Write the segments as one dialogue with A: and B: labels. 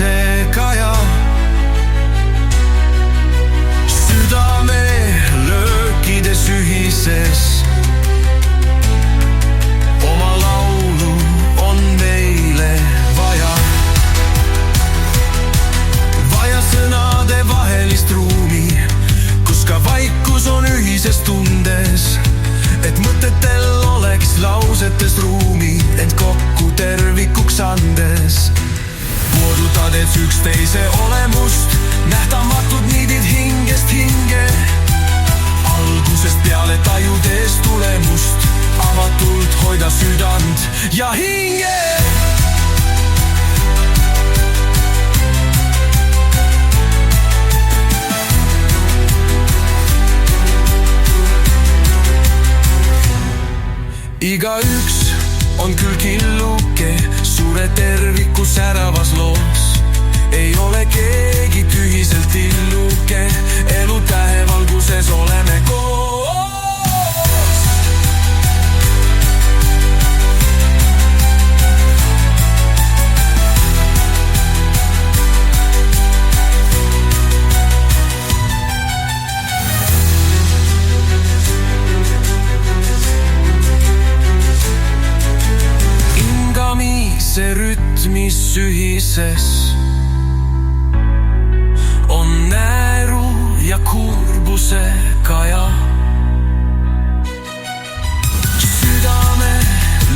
A: sekaja. Südame löökides ühises. Oma laulu on meile vaja. Vaja sõnade vahelist ruumi, kus ka vaikus on ühises tundes. Et mõtetel oleks lausetes ruumi, end kokku tervikuks andes. Puudutades üksteise olemust, nähtamatud niidid hingest hinge. Algusest peale tajudes tulemust, avatult hoida südant ja hinge. Igaüks on küll killuke suure terviku säravas loos. Ei ole keegi tühiselt illuke, elu tähevalguses oleme koos. See rütmis ühises on nääru ja kurbuse kaja. Südame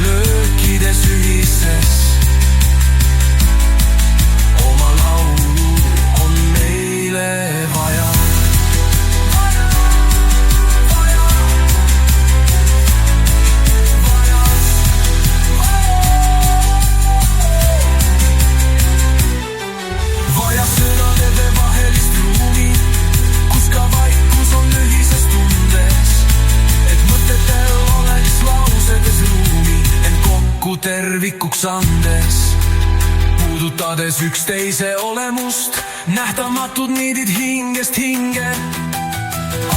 A: löökides ühises. Oma laulu on meile vaja. Tervikuks andes, puudutades üksteise olemust, nähtamatud niidid hingest hinge.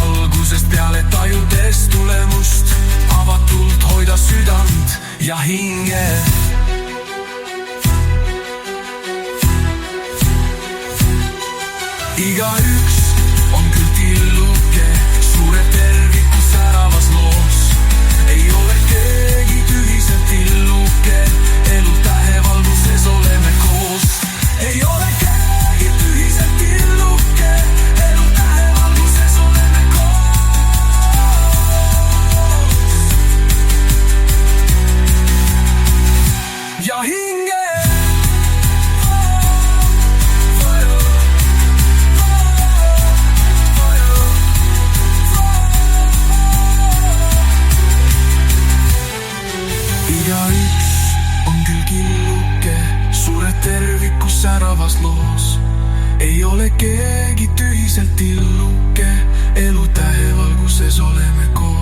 A: Algusest peale tajudes tulemust, avatult hoida südant ja hinge. Igaüks on küll tilluke suure terviku säravas loos. Ei ole keegi tühiselt illuke, elu tähevalguses oleme koos. Ei ole keegi tühiselt illuke, elu tähevalguses oleme koos. Ja hinge. Igaüks on küll killuke suure terviku säravas loos. Ei ole keegi tühiselt illuke, elu tähevalguses oleme koos.